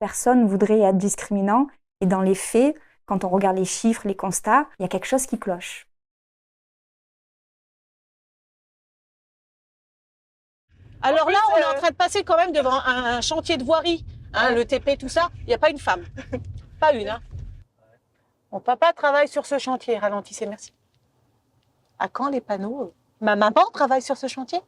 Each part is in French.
personne ne voudrait être discriminant. Et dans les faits, quand on regarde les chiffres, les constats, il y a quelque chose qui cloche. Alors là, on est en train de passer quand même devant un chantier de voirie, hein, le TP, tout ça. Il n'y a pas une femme. Pas une. Hein. Mon papa travaille sur ce chantier. Ralentissez, merci. À quand les panneaux? Ma maman travaille sur ce chantier?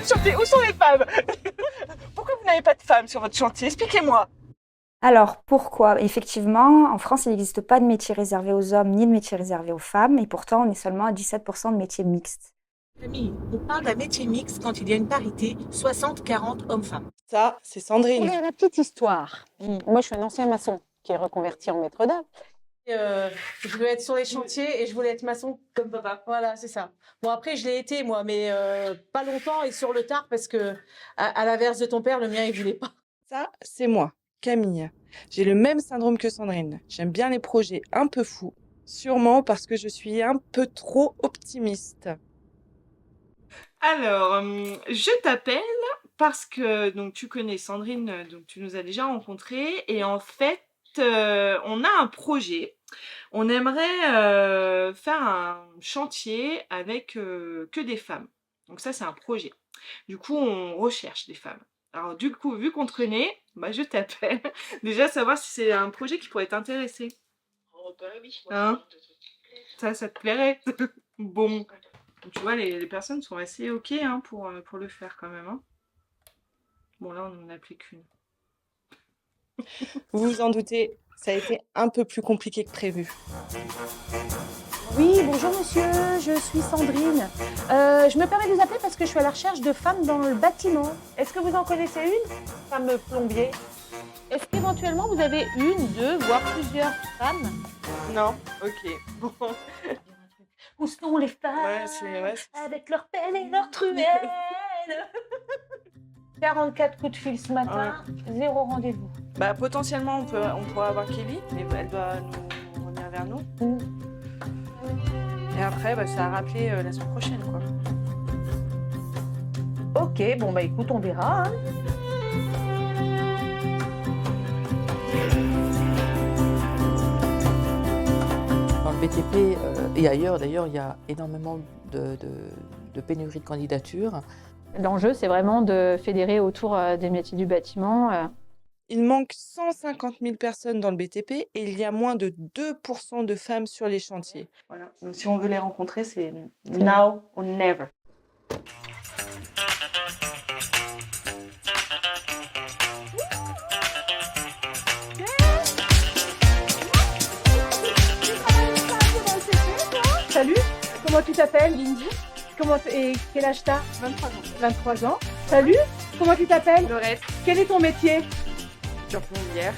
Chantier, où sont les femmes? Pourquoi vous n'avez pas de femmes sur votre chantier? Expliquez-moi. Alors, pourquoi? Effectivement, en France, il n'existe pas de métier réservé aux hommes ni de métier réservé aux femmes, et pourtant, on est seulement à 17% de métiers mixtes. Camille, on parle d'un métier mixte quand il y a une parité 60-40 hommes-femmes. Ça, c'est Sandrine. La petite histoire. Moi, je suis un ancien maçon qui est reconverti en maître d'œuvre. Je voulais être sur les chantiers et je voulais être maçon comme papa. Voilà, c'est ça. Bon, après, je l'ai été, moi, mais pas longtemps et sur le tard parce que, à l'inverse de ton père, le mien, il voulait pas. Ça, c'est moi, Camille. J'ai le même syndrome que Sandrine. J'aime bien les projets un peu fous, sûrement parce que je suis un peu trop optimiste. Alors, je t'appelle parce que donc tu connais Sandrine, donc tu nous as déjà rencontrés et en fait, on a un projet. On aimerait faire un chantier avec que des femmes. Donc ça, c'est un projet. Du coup, on recherche des femmes. Alors du coup, vu qu'on te connaît, bah, je t'appelle. Déjà, savoir si c'est un projet qui pourrait t'intéresser. Oh, bah oui. Hein? Ça te plairait? Bon. Tu vois, les personnes sont assez ok hein, pour le faire quand même. Hein. Bon, là, on n'en a plus qu'une. Vous vous en doutez, ça a été un peu plus compliqué que prévu. Oui, bonjour monsieur, je suis Sandrine. Je me permets de vous appeler parce que je suis à la recherche de femmes dans le bâtiment. Est-ce que vous en connaissez une, femme plombier? Est-ce qu'éventuellement vous avez une, deux, voire plusieurs femmes? Non, ok. Bon. Où sont les femmes Ouais, avec leurs peines et leurs truelles? 44 coups de fil ce matin, 0 rendez-vous. Bah, potentiellement, on pourrait avoir Kelly, mais elle doit nous revenir vers nous. Et après, bah, ça a rappelé la semaine prochaine, quoi. Ok, bon bah écoute, on verra. Hein. Dans le BTP et ailleurs, d'ailleurs, il y a énormément de pénurie de candidatures. L'enjeu, c'est vraiment de fédérer autour des métiers du bâtiment. Il manque 150 000 personnes dans le BTP et il y a moins de 2% de femmes sur les chantiers. Voilà. Donc, si on veut les rencontrer, c'est now or never. Salut, comment tu t'appelles? Lindy. Et quel âge t'as? 23 ans. 23 ans. Salut, comment tu t'appelles? Lorette, Quel est ton métier? plombière.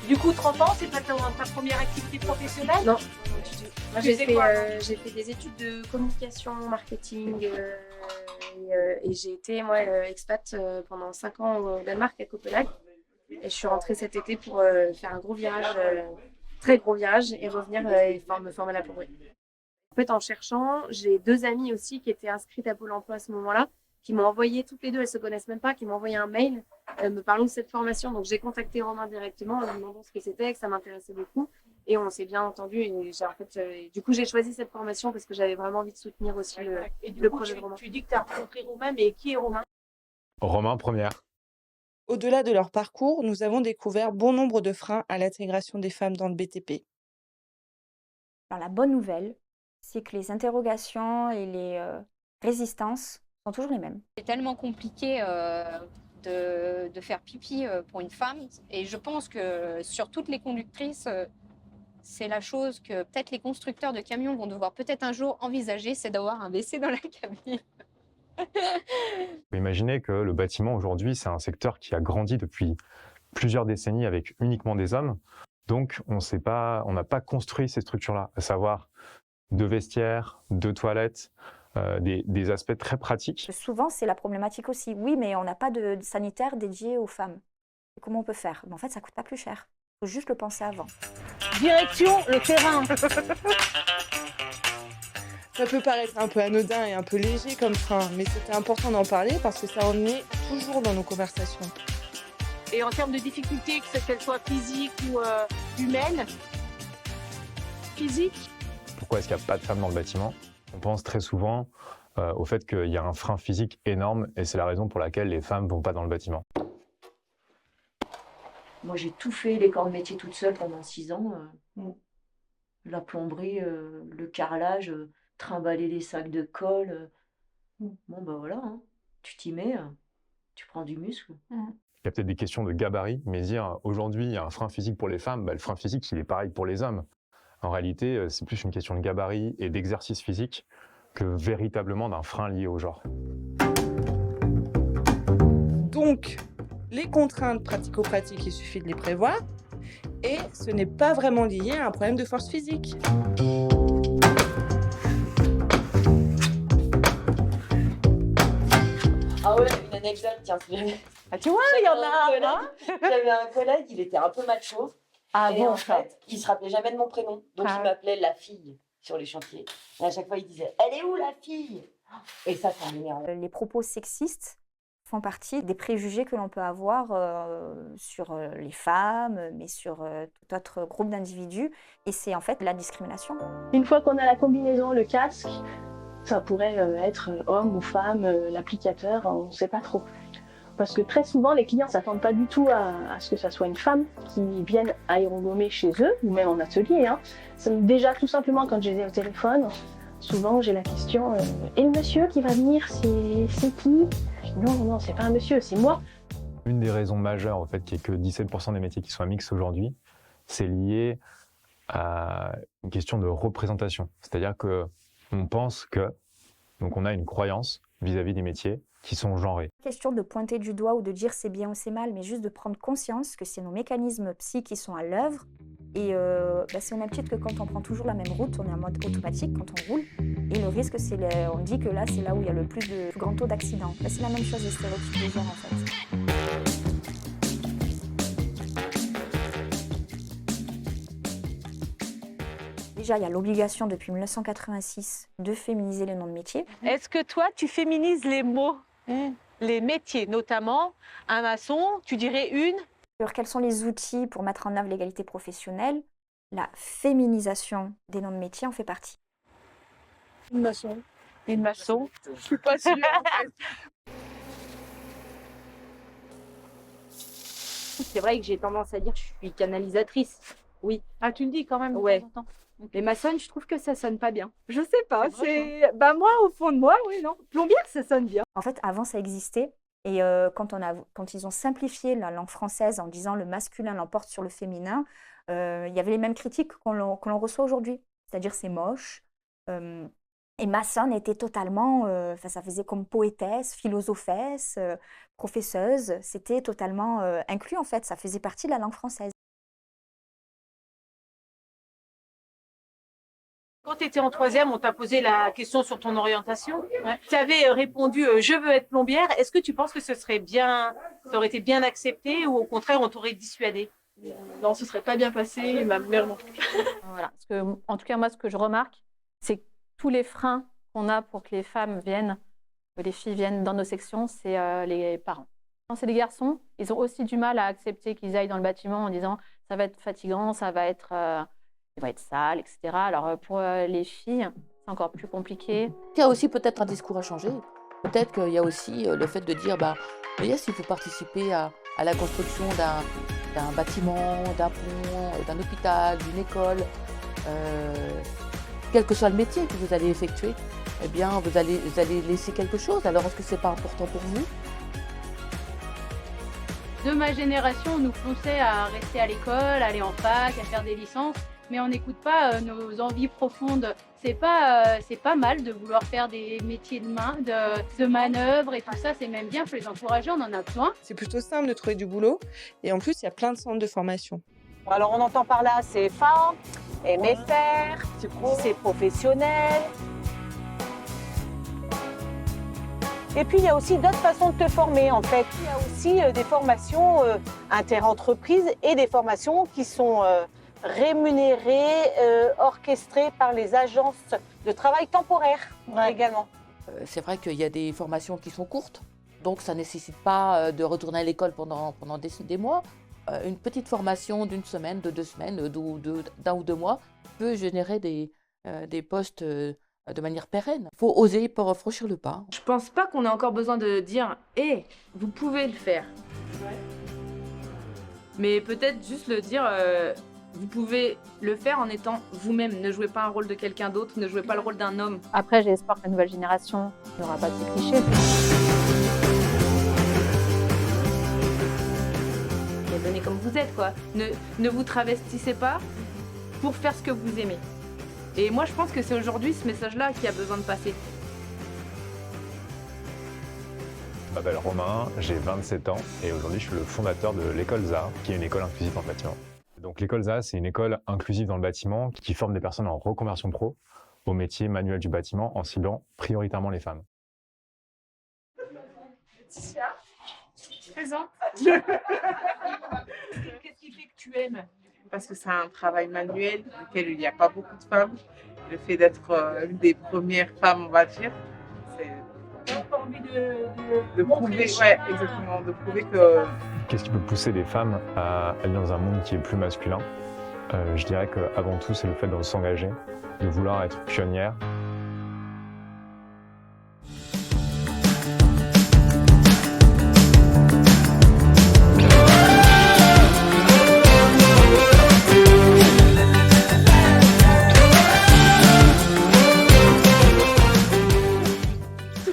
Du coup, 30 ans, c'est pas ta première activité professionnelle? Non. Moi, Tu sais quoi, j'ai fait des études de communication, marketing et j'ai été moi expat pendant 5 ans au Danemark à Copenhague. Et je suis rentrée cet été pour faire un gros virage, très gros virage, et revenir et me former à la plomberie. En fait, en cherchant, j'ai 2 amies aussi qui étaient inscrites à Pôle emploi à ce moment-là, qui m'ont envoyé, toutes les deux, elles se connaissent même pas, qui m'ont envoyé un mail me parlant de cette formation. Donc j'ai contacté Romain directement en lui demandant ce que c'était, que ça m'intéressait beaucoup. Et on s'est bien entendu. Et du coup, j'ai choisi cette formation parce que j'avais vraiment envie de soutenir aussi le projet de Romain. Tu dis que tu as rencontré Romain, mais qui est Romain? Romain, première. Au-delà de leur parcours, nous avons découvert bon nombre de freins à l'intégration des femmes dans le BTP. Alors, la bonne nouvelle, c'est que les interrogations et les résistances sont toujours les mêmes. C'est tellement compliqué de faire pipi pour une femme. Et je pense que sur toutes les conductrices, c'est la chose que peut-être les constructeurs de camions vont devoir peut-être un jour envisager, c'est d'avoir un WC dans la cabine. Imaginez que le bâtiment aujourd'hui, c'est un secteur qui a grandi depuis plusieurs décennies avec uniquement des hommes. Donc, on n'a pas construit ces structures-là, à savoir 2 vestiaires, 2 toilettes, des aspects très pratiques. Souvent, c'est la problématique aussi. Oui, mais on n'a pas de sanitaire dédié aux femmes. Et comment on peut faire? En fait, ça ne coûte pas plus cher. Il faut juste le penser avant. Direction le terrain. Ça peut paraître un peu anodin et un peu léger comme frein, mais c'était important d'en parler parce que ça revenait toujours dans nos conversations. Et en termes de difficultés, que qu'elles soient physiques ou humaines, physiques. Pourquoi est-ce qu'il n'y a pas de femmes dans le bâtiment? On pense très souvent au fait qu'il y a un frein physique énorme et c'est la raison pour laquelle les femmes ne vont pas dans le bâtiment. Moi, j'ai tout fait, les corps de métier toute seule pendant 6 ans. La plomberie, le carrelage, trimballer les sacs de colle. Bon, ben voilà, hein. Tu t'y mets, tu prends du muscle. Il y a peut-être des questions de gabarit, mais dire aujourd'hui il y a un frein physique pour les femmes, le frein physique il est pareil pour les hommes. En réalité, c'est plus une question de gabarit et d'exercice physique que véritablement d'un frein lié au genre. Donc, les contraintes pratico-pratiques, il suffit de les prévoir. Et ce n'est pas vraiment lié à un problème de force physique. Ah ouais, une anecdote, tiens. Ah, tu vois, il y en a. J'avais un collègue, il était un peu macho. Ah et bon, en fait, il se rappelait jamais de mon prénom. Donc il m'appelait la fille sur les chantiers. Et à chaque fois, il disait « Elle est où la fille ?» Et ça m'énerve. Les propos sexistes font partie des préjugés que l'on peut avoir sur les femmes, mais sur tout autre groupe d'individus. Et c'est en fait la discrimination. Une fois qu'on a la combinaison, le casque, ça pourrait être homme ou femme, l'applicateur, on ne sait pas trop. Parce que très souvent, les clients ne s'attendent pas du tout à ce que ça soit une femme qui vienne aérogommer chez eux, ou même en atelier. Hein. Déjà, tout simplement, quand je les ai au téléphone, souvent j'ai la question « Et le monsieur qui va venir, c'est qui ?» Non, c'est pas un monsieur, c'est moi. Une des raisons majeures au fait qu'il n'y ait que 17% des métiers qui soient mixtes aujourd'hui, c'est lié à une question de représentation. C'est-à-dire qu'on pense que, donc on a une croyance vis-à-vis des métiers qui sont genrés. Pas question de pointer du doigt ou de dire c'est bien ou c'est mal, mais juste de prendre conscience que c'est nos mécanismes psy qui sont à l'œuvre. Et c'est au même titre que quand on prend toujours la même route, on est en mode automatique quand on roule. Et le risque, on dit que là, c'est là où il y a le plus grand taux d'accidents. C'est la même chose des stéréotypes de genre en fait. Déjà, il y a l'obligation depuis 1986 de féminiser les noms de métiers. Est-ce que toi, tu féminises les mots, les métiers, notamment un maçon, tu dirais une? Quels sont les outils pour mettre en œuvre l'égalité professionnelle? La féminisation des noms de métiers en fait partie. Une maçon. Une maçon. Je suis pas sûre. C'est vrai que j'ai tendance à dire que je suis canalisatrice. Oui. Ah, tu le dis quand même. Ouais. De temps en temps. Mais maçonne, je trouve que ça sonne pas bien. Je sais pas. Moi, au fond de moi, oui, non. Plombière, ça sonne bien. En fait, avant, ça existait. Et quand ils ont simplifié la langue française en disant le masculin l'emporte sur le féminin, il y avait les mêmes critiques qu'on reçoit aujourd'hui. C'est-à-dire c'est moche. Et maçonne était totalement, ça faisait comme poétesse, philosophesse, professeuse. C'était totalement inclus en fait. Ça faisait partie de la langue française. Quand tu étais en troisième, on t'a posé la question sur ton orientation. Ouais. Tu avais répondu « je veux être plombière ». Est-ce que tu penses que ça aurait été bien accepté ou au contraire, on t'aurait dissuadé? Non, ce serait pas bien passé, et ma mère non plus. Voilà. Parce que, en tout cas, moi, ce que je remarque, c'est que tous les freins qu'on a pour que les femmes viennent, que les filles viennent dans nos sections, c'est les parents. Quand c'est des garçons, ils ont aussi du mal à accepter qu'ils aillent dans le bâtiment en disant « ça va être fatigant, ça va être sale, etc. » Alors, pour les filles, c'est encore plus compliqué. Il y a aussi peut-être un discours à changer. Peut-être qu'il y a aussi le fait de dire il faut participer à la construction d'un bâtiment, d'un pont, d'un hôpital, d'une école. Quel que soit le métier que vous allez effectuer, eh bien, vous allez laisser quelque chose. Alors, est-ce que c'est pas important pour vous? De ma génération, on nous poussait à rester à l'école, aller en fac, à faire des licences, mais on n'écoute pas nos envies profondes. C'est pas mal de vouloir faire des métiers de main, de manœuvre et tout ça, c'est même bien, il faut les encourager, on en a besoin. C'est plutôt simple de trouver du boulot et en plus, il y a plein de centres de formation. Alors, on entend par là CFA, MFR, c'est professionnel. Et puis, il y a aussi d'autres façons de te former, en fait. Il y a aussi des formations interentreprises et des formations qui sont rémunérées, orchestrées par les agences de travail temporaire également. C'est vrai qu'il y a des formations qui sont courtes, donc ça ne nécessite pas de retourner à l'école pendant des mois. Une petite formation d'une semaine, de 2 semaines, d'un ou 2 mois peut générer des postes de manière pérenne. Il faut oser pour franchir le pas. Je pense pas qu'on ait encore besoin de dire « Hé, vous pouvez le faire ». Mais peut-être juste le dire vous pouvez le faire en étant vous-même. Ne jouez pas un rôle de quelqu'un d'autre, ne jouez pas le rôle d'un homme. Après, j'ai espoir que la nouvelle génération n'aura pas de ces clichés. Et venez comme vous êtes, quoi. Ne vous travestissez pas pour faire ce que vous aimez. Et moi, je pense que c'est aujourd'hui ce message-là qui a besoin de passer. Je m'appelle Romain, j'ai 27 ans et aujourd'hui je suis le fondateur de l'école ZA, qui est une école inclusive dans le bâtiment. Donc l'école ZA, c'est une école inclusive dans le bâtiment qui forme des personnes en reconversion pro au métier manuel du bâtiment en ciblant prioritairement les femmes. Laetitia, présente. Qu'est-ce qui fait que tu aimes? Parce que c'est un travail manuel auquel il n'y a pas beaucoup de femmes. Le fait d'être une des premières femmes, on va dire, c'est... T'as envie de prouver, ouais, exactement, de prouver que... Qu'est-ce qui peut pousser les femmes à aller dans un monde qui est plus masculin? Je dirais qu'avant tout, c'est le fait de s'engager, de vouloir être pionnière.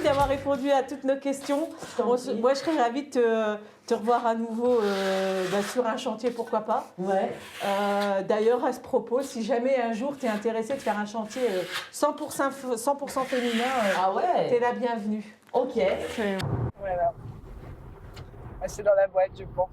D'avoir répondu à toutes nos questions. Moi, je serais ravie de te revoir à nouveau sur un chantier, pourquoi pas. Ouais. D'ailleurs, à ce propos, si jamais un jour tu es intéressé de faire un chantier 100% féminin, tu es la bienvenue. Ok. Voilà. C'est dans la boîte, je pense.